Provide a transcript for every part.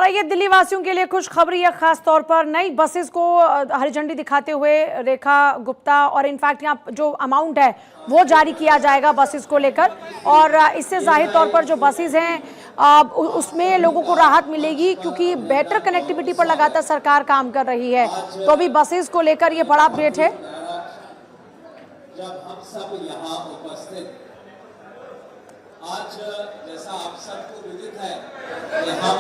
ये दिल्ली वासियों के लिए खुशखबरी है, खास तौर पर नई बसेस को हरी झंडी दिखाते हुए रेखा गुप्ता, और इनफैक्ट यहाँ जो अमाउंट है वो जारी किया जाएगा बसेस को लेकर। और इससे जाहिर तौर पर जो बसेस हैं उसमें लोगों को राहत मिलेगी, क्योंकि बेटर कनेक्टिविटी पर लगातार सरकार काम कर रही है। तो अभी बसेस को लेकर ये बड़ा अपडेट है। जब हम सब यहाँ उपस्थित, आज जैसा आप सबको विदित है कि हम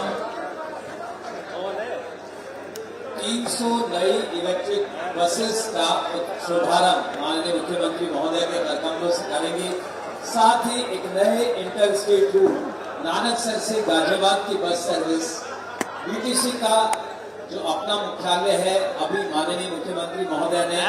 300 नई इलेक्ट्रिक बसेस का शुभारंभ माननीय मुख्यमंत्री महोदय के कदमों से करेंगे। साथ ही एक नए इंटर स्टेट रूट नानकसर से गाजियाबाद की बस सर्विस, डीटीसी का जो अपना मुख्यालय है अभी माननीय मुख्यमंत्री महोदय ने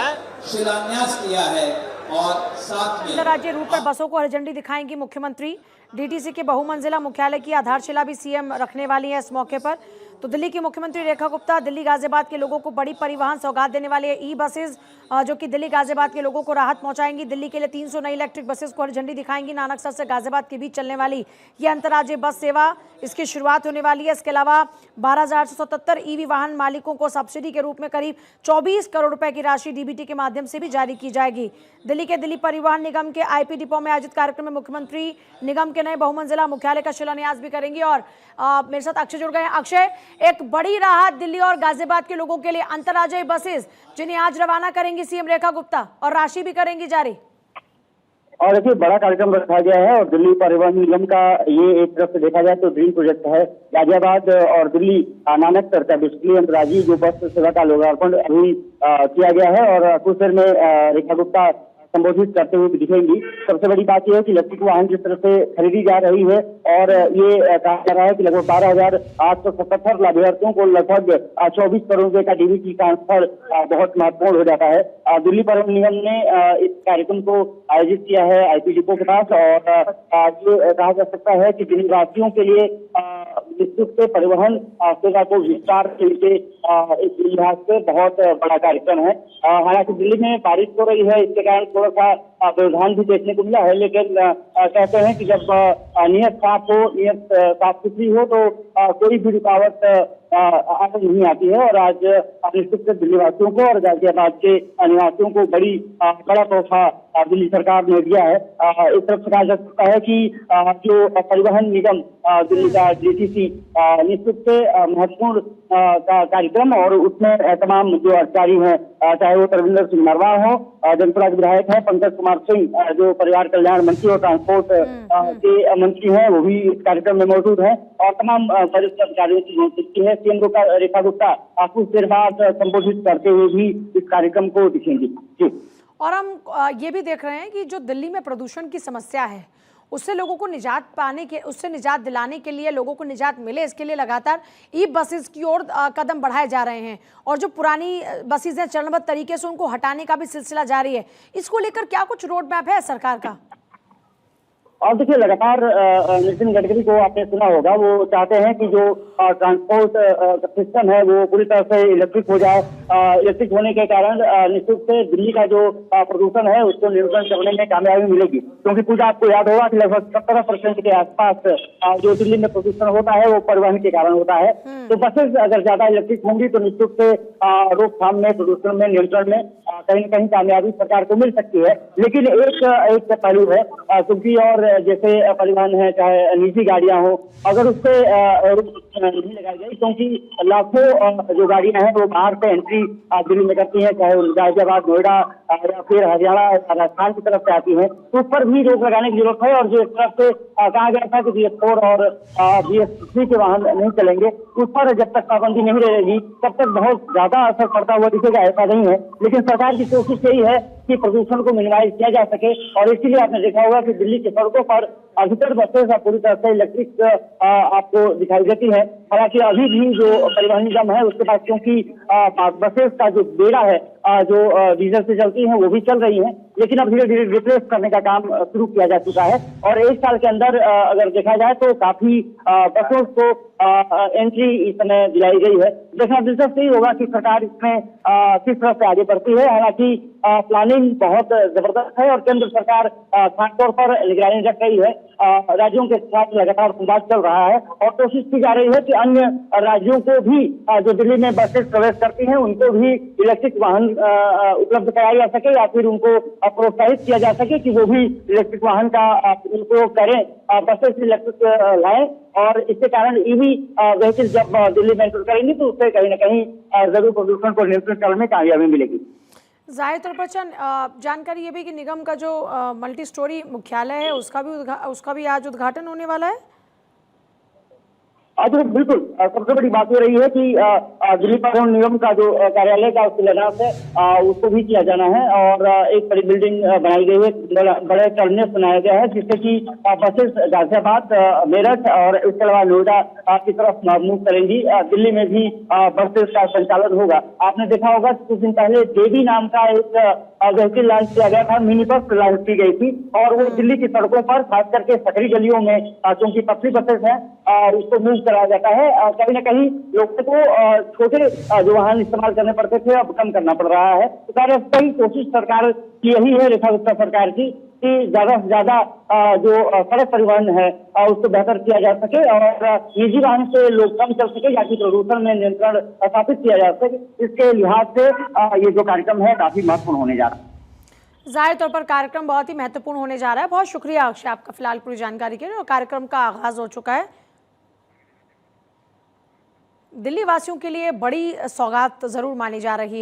शिलान्यास किया है। और साथ में अंतर्राज्यीय रूट पर बसों को हरी झंडी दिखाएंगी मुख्यमंत्री। डीटीसी के बहुमंजिला मुख्यालय की आधारशिला भी सीएम रखने वाली है इस मौके पर। तो दिल्ली की मुख्यमंत्री रेखा गुप्ता दिल्ली गाजियाबाद के लोगों को बड़ी परिवहन सौगात देने वाली है ई बसेस, जो कि दिल्ली गाजियाबाद के लोगों को राहत पहुंचाएंगी। दिल्ली के लिए 300 नई इलेक्ट्रिक बसेस को हरी झंडी दिखाएंगी। नानकसर से गाजियाबाद के बीच चलने वाली ये अंतर्राज्यीय बस सेवा, इसकी शुरुआत होने वाली है। इसके अलावा 12,877 ईवी वाहन मालिकों को सब्सिडी के रूप में करीब 24 करोड़ रुपए की राशि डीबीटी के माध्यम से भी जारी की जाएगी। दिल्ली के दिल्ली परिवहन निगम के आईपी डिपो में आयोजित कार्यक्रम में मुख्यमंत्री निगम के नए बहुमंजिला मुख्यालय का शिलान्यास भी करेंगी। और मेरे साथ अक्षय जुड़ गए हैं। अक्षय, एक बड़ी राहत दिल्ली और गाजियाबाद के लोगों के लिए, अंतर्राज्यीय बसेस जिन्हें आज रवाना करेंगी सीएम रेखा गुप्ता और राशि भी करेंगी जारी। और देखिए, बड़ा कार्यक्रम रखा गया है और दिल्ली परिवहन निगम का ये एक तरफ से देखा जाए तो ड्रीम प्रोजेक्ट है। गाजियाबाद और दिल्ली नानकसर का बेसिकली अंतर्राज्यीय जो बस सेवा का लोकार्पण अभी किया गया है और कुछ देर में रेखा गुप्ता संबोधित करते हुए दिखेंगी। सबसे बड़ी बात यह है कि इलेक्ट्रिक वाहन जिस तरह से खरीदी जा रही है और ये कहा जा रहा है कि लगभग 12,877 लाभार्थियों को लगभग 24 करोड़ रुपए का डीबीटी ट्रांसफर बहुत महत्वपूर्ण हो जाता है। दिल्ली परिवहन निगम ने इस कार्यक्रम को आयोजित किया है आईपी डिपो के पास और ये कहा जा सकता है कि दिल्ली वासियों के लिए निश्चित से परिवहन सेवा को विस्तार के लिए इस लिहाज से बहुत बड़ा कार्यक्रम है। हालांकि दिल्ली में बारिश हो रही है, इसके कारण थोड़ा सा व्यवधान भी देखने को मिला है, लेकिन कहते हैं कि जब नियत साफ हो, नियत साफ सुथरी हो तो कोई भी रुकावट आगे नहीं आती है। और आज निश्चित से दिल्ली वासियों को और गाजियाबाद के निवासियों को बड़ा तोहफा दिल्ली सरकार ने दिया है। इस तरफ से कहा जा सकता है कि जो परिवहन निगम दिल्ली का डीटीसी निश्चित से महत्वपूर्ण कार्यक्रम और उसमें तमाम जो अधिकारी हैं, चाहे वो तरविंदर सिंह नरवाल हो, जनपद विधायक है पंकज कुमार सिंह जो परिवार कल्याण मंत्री और ट्रांसपोर्ट के मंत्री हैं, वो भी इस कार्यक्रम में मौजूद हैं और तमाम वरिष्ठ अधिकारियों की मौजूदगी है। सीएम रेखा गुप्ता कुछ देर बाद संबोधित करते हुए भी इस कार्यक्रम को दिखेंगी। जी, और हम ये भी देख रहे हैं कि जो दिल्ली में प्रदूषण की समस्या है उससे लोगों को उससे निजात दिलाने के लिए, लोगों को निजात मिले, इसके लिए लगातार ई बसेस की ओर कदम बढ़ाए जा रहे हैं। और जो पुरानी बसेस हैं चरणबद्ध तरीके से उनको हटाने का भी सिलसिला जारी है। इसको लेकर क्या कुछ रोड मैप है सरकार का? और देखिए, लगातार नितिन गडकरी को आपने सुना होगा, वो चाहते हैं कि जो ट्रांसपोर्ट सिस्टम है वो पूरी तरह से इलेक्ट्रिक हो जाए। इलेक्ट्रिक होने के कारण निश्चित से दिल्ली का जो प्रदूषण है उसको नियंत्रण करने में कामयाबी मिलेगी, क्योंकि पूजा आपको याद होगा कि लगभग 17% के आसपास जो दिल्ली में प्रदूषण होता है वो परिवहन के कारण होता है। तो बसेस अगर ज्यादा इलेक्ट्रिक होंगी तो निश्चित से रोकथाम में, प्रदूषण में, नियंत्रण में कहीं न कहीं कामयाबी सरकार को मिल सकती है। लेकिन एक पहलू है, क्योंकि और जैसे परिवहन है, चाहे निजी गाड़ियां हो, अगर उससे नहीं लगाई गई, क्योंकि लाखों जो गाड़ियां हैं वो बाहर से एंट्री दिल्ली में करती हैं, चाहे गाजियाबाद, नोएडा या फिर हरियाणा, राजस्थान की तरफ से आती है, तो उस पर भी रोक लगाने की जरूरत है। और जो इस तरफ से कहा गया था कि BS4 और BS3 के वाहन नहीं चलेंगे, उस पर जब तक पाबंदी नहीं रहेगी तब तक बहुत ज्यादा असर पड़ता हुआ दिखेगा, ऐसा नहीं है। लेकिन सरकार की कोशिश यही है कि प्रदूषण को मिनिमाइज किया जा सके और इसीलिए आपने देखा होगा कि दिल्ली की सड़कों पर अधिकतर बसें पूरी तरह से इलेक्ट्रिक आपको दिखाई देती है। हालांकि अभी भी जो परिवहन निगम है उसके पास, क्योंकि बसेस का जो बेड़ा है जो डीजल से चलती हैं वो भी चल रही हैं, लेकिन अब धीरे धीरे रिप्लेस करने का काम शुरू किया जा चुका है। और एक साल के अंदर अगर देखा जाए तो काफी बसों को एंट्री इस समय दिलाई गई है। देखना दिलचस्प यही होगा कि सरकार इसमें किस तरह से आगे बढ़ती है। हालांकि प्लानिंग बहुत जबरदस्त है और केंद्र सरकार खास तौर पर निगरानी रख रही है। राज्यों के साथ लगातार संवाद चल रहा है और कोशिश की जा रही है कि अन्य राज्यों को भी जो दिल्ली में बसेस प्रवेश करती हैं उनको भी इलेक्ट्रिक वाहन उपलब्ध कराया जा सके या फिर उनको प्रोत्साहित किया जा सके कि वो भी इलेक्ट्रिक वाहन का उपयोग करें, बसेस इलेक्ट्रिक लाएं। और इसके कारण ईवी व्हीकल जब दिल्ली में एंटर करेंगी तो उससे कहीं ना कहीं जरूर प्रदूषण को नियंत्रित करने में कामयाबी मिलेगी। जाहिर तौर पर जानकारी ये भी कि निगम का जो मल्टी स्टोरी मुख्यालय है उसका भी आज उद्घाटन होने वाला है। तो बिल्कुल सबसे बड़ी बात हो रही है कि दिल्ली परिवहन निगम का जो कार्यालय का शिलान्यास है उसको भी किया जाना है और एक बड़ी बिल्डिंग बनाई गई है, बड़े टर्मिनस बनाया गया है जिससे कि बसेस गाजियाबाद, मेरठ और इसके अलावा नोएडा की तरफ मूव करेंगी। दिल्ली में भी बसेस का संचालन होगा। आपने देखा होगा कुछ दिन पहले देवी नाम का एक व्हीकल लॉन्च किया गया था, मिनी बस लॉन्च की गई थी और वो दिल्ली की सड़कों पर खास करके सकरी गलियों में क्योंकि पतली बसेस हैं और उसको मूव कराया जाता है। कहीं ना कहीं लोगों को छोटे जो वाहन इस्तेमाल करने पड़ते थे अब कम करना पड़ रहा है। तो कई कोशिश सरकार की यही है, रेखा गुप्ता सरकार की, कि ज्यादा से ज्यादा जो सड़क परिवहन है उसको बेहतर किया जा सके और निजी वाहन से लोग कम चल सके ताकि प्रदूषण में नियंत्रण स्थापित किया जा सके। इसके लिहाज से ये जो कार्यक्रम है काफी महत्वपूर्ण होने जा रहा है। जाहिर तौर पर कार्यक्रम बहुत ही महत्वपूर्ण होने जा रहा है। बहुत शुक्रिया अक्षय आपका फिलहाल पूरी जानकारी के लिए। और कार्यक्रम का आगाज हो चुका है। दिल्ली वासियों के लिए बड़ी सौगात जरूर मानी जा रही है।